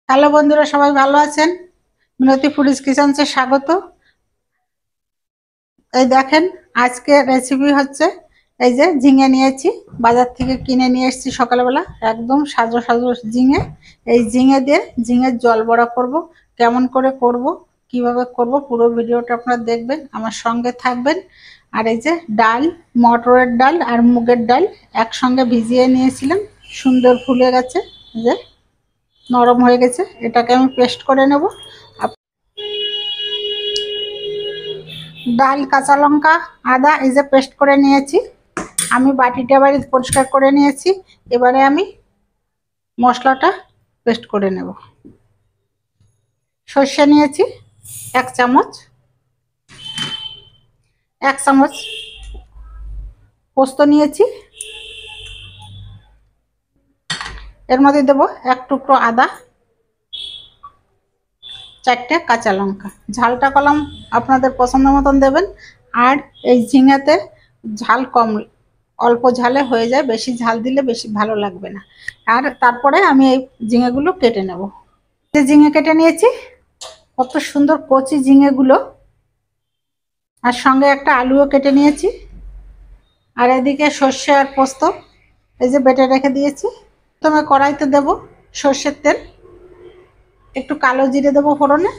Hello বন্ধুরা, সবাই ভালো আছেন? মিনতি ফুডিজ কিচেন্সে স্বাগত। এই দেখেন, আজকে রেসিপি হচ্ছে এই যে ঝিঙে নিয়েছি, বাজার থেকে কিনে নিয়ে এসেছি সকালবেলা, একদম সাজো সাজো ঝিঙে। এই ঝিঙে দিয়ে ঝিঙের জল বড়া করব। কেমন করে করব, কিভাবে করব, পুরো ভিডিওটা আপনারা দেখবেন, আমার সঙ্গে থাকবেন। আর এই যে ডাল, মটরের ডাল আর মুগের ডাল একসঙ্গে ভিজিয়ে নিয়েছিলাম, সুন্দর ফুলে গেছে, যে নরম হয়ে গেছে। এটাকে আমি পেস্ট করে নেব। ডাল, কাঁচা লঙ্কা, আদা এই যে পেস্ট করে নিয়েছি। আমি বাটিটা এবারে পরিষ্কার করে নিয়েছি। এবারে আমি মশলাটা পেস্ট করে নেব। সর্ষে নিয়েছি 1 চামচ, 1 চামচ পোস্ত নিয়েছি। এর মধ্যে দেবো 1 টুকরো আদা, 4টে কাঁচা লঙ্কা। ঝালটা কলম আপনাদের পছন্দ মতন দেবেন। আর এই ঝিঙেতে ঝাল কম, অল্প ঝালে হয়ে যায়, বেশি ঝাল দিলে বেশি ভালো লাগবে না। আর তারপরে আমি এই ঝিঙেগুলো কেটে নেব। যে ঝিঙে কেটে নিয়েছি, কত সুন্দর কচি ঝিঙেগুলো। আর সঙ্গে একটা আলুও কেটে নিয়েছি। আর এদিকে সর্ষে আর পোস্ত এই যে বেটে রেখে দিয়েছি। প্রথমে কড়াইতে দেব সর্ষের তেল, একটু কালো জিরে দেবো ফোড়নে।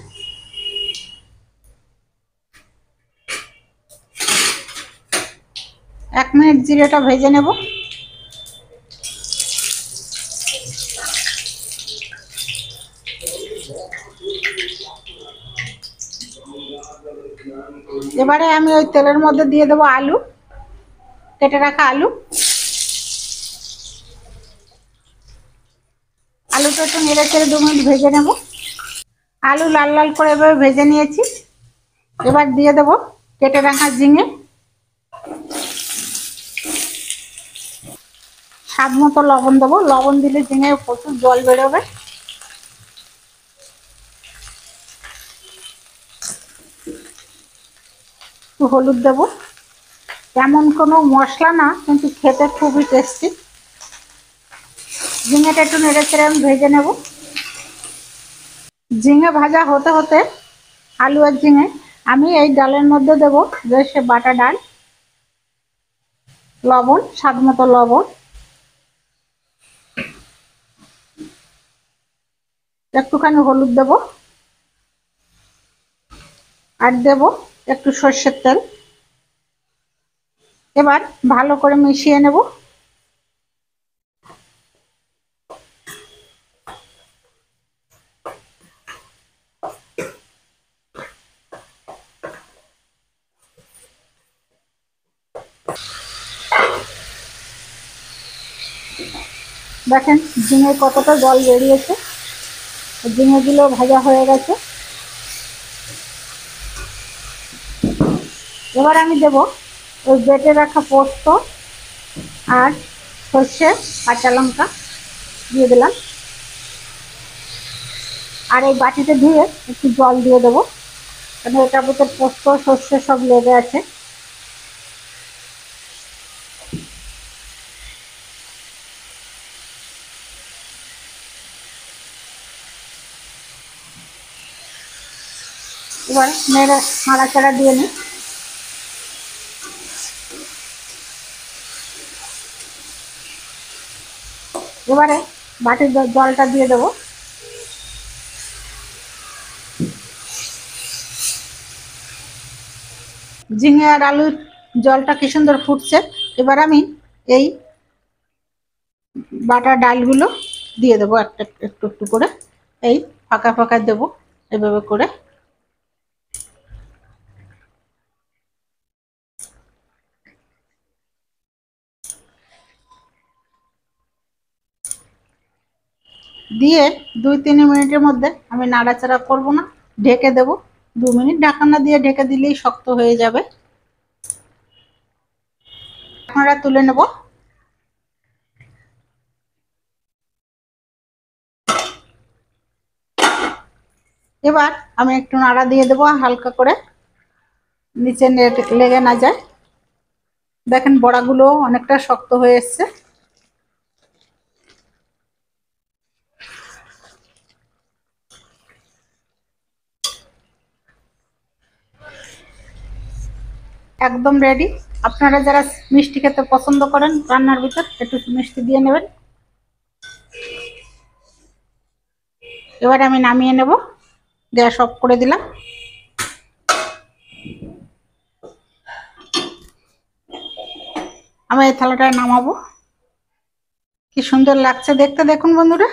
1 মিনিট জিরেটা ভেজে নেব। এবারে আমি ওই তেলের মধ্যে দিয়ে দেবো আলু, কেটে রাখা আলু। আলুটা একটু নেড়ে চেড়ে 2 মিনিট ভেজে নেব। আলু লাল লাল করে এভাবে ভেজে নিয়েছি। এবার দিয়ে দেব কেটে রাখা ঝিঙে। স্বাদ মতো লবণ দেবো, লবণ দিলে ঝিঙে প্রচুর জল বেরোবে। একটু হলুদ দেবো। তেমন কোনো মশলা না, কিন্তু খেতে খুবই টেস্টি। ঝিঙেটা একটু নেড়ে চেড়ে আমি ভেজে নেব। ঝিঙে ভাজা হতে হতে, আলু আর ঝিঙে, আমি এই ডালের মধ্যে দেবো যে সে বাটা ডাল, লবণ স্বাদ মতো লবণ, একটুখানি হলুদ দেবো, আর দেব একটু সর্ষের তেল। এবার ভালো করে মিশিয়ে নেব। দেখেন ঝিঙে কতটা জল বেরিয়েছে, ঝিঙেগুলো ভাজা হয়ে গেছে। এবার আমি দেব ওই বেটে রাখা পোস্ত আর সর্ষে, কাঁচা লঙ্কা দিয়ে দিলাম। আর এই বাটিতে ধুয়ে একটু জল দিয়ে দেবো, কারণ এটার ভিতরে পোস্ত সর্ষে সব লেগে আছে। এবার নাড়াচাড়া দিয়ে নিই। এবারে বাটির জলটা দিয়ে দেবো। ঝিঙে আর আলুর জলটা কি সুন্দর ফুটছে। এবার আমি এই বাটা ডালগুলো দিয়ে দেবো একটা একটু একটু করে, এই ফাঁকা ফাঁকা দেবো এভাবে করে। দিয়ে 2-3 মিনিটের মধ্যে, আমি নাড়াচাড়া করব না, ঢেকে দেব। 2 মিনিট ঢাকনা দিয়ে ঢেকে দিলেই শক্ত হয়ে যাবে। ঢাকনাটা তুলে নেব। এবার আমি একটু নাড়া দিয়ে দেবো হালকা করে, নিচে লেগে না যায়। দেখেন বড়াগুলো অনেকটা শক্ত হয়ে এসছে। একদম রেডি। আপনারা যারা মিষ্টি খেতে পছন্দ করেন রান্নার ভিতর একটু মিষ্টি দিয়ে নেবেন। এবার আমি নামিয়ে নেব, গ্যাস অফ করে দিলাম। আমি এই থালাটায় নামাবো। কি সুন্দর লাগছে দেখতে, দেখুন বন্ধুরা।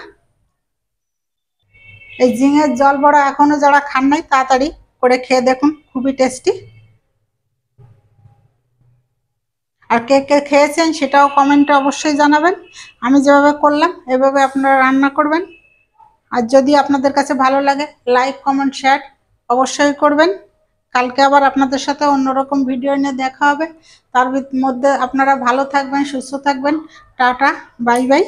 এই ঝিঙের জল বড়া এখনো যারা খান নাই তাড়াতাড়ি করে খেয়ে দেখুন, খুবই টেস্টি। আর কে কে খেয়েছেন সেটাও কমেন্টে অবশ্যই জানাবেন। আমি যেভাবে করলাম এভাবে আপনারা রান্না করবেন। আর যদি আপনাদের কাছে ভালো লাগে লাইক কমেন্ট শেয়ার অবশ্যই করবেন। কালকে আবার আপনাদের সাথে অন্যরকম ভিডিও নিয়ে দেখা হবে। তার মধ্যে আপনারা ভালো থাকবেন, সুস্থ থাকবেন। Tata, bye bye.